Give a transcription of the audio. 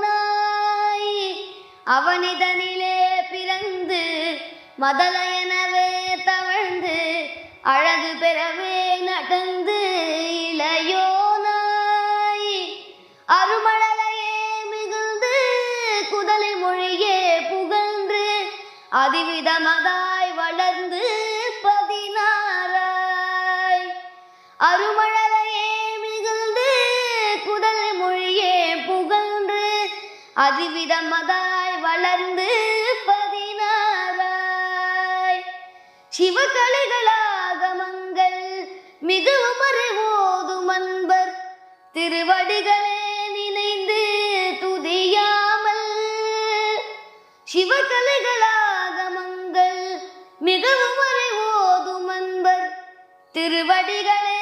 இளையோனாய் அவனிதனிலே பிறந்து மதலையனவே தவழ்ந்து அழகு பெறவே நடந்து இளையோனாய் அருமழலையே மிகுந்து குதலை மொழியே புகழ்ந்து அதிவிதமதாய் வளர்ந்து 16 அருமழலையே மிகுந்து குதலை மொழியே புகழ்ந்து அதிவிதமதாய் வளர்ந்து 16 சிவகலைகளாகமங்கள் மிகவும் அறிவோதும் அன்பர் திருவடிகளே நினைந்து துதியாமல் சிவகலைகளாகமங்கள் மிகவும் அறிவோதும் அன்பர் திருவடிகளே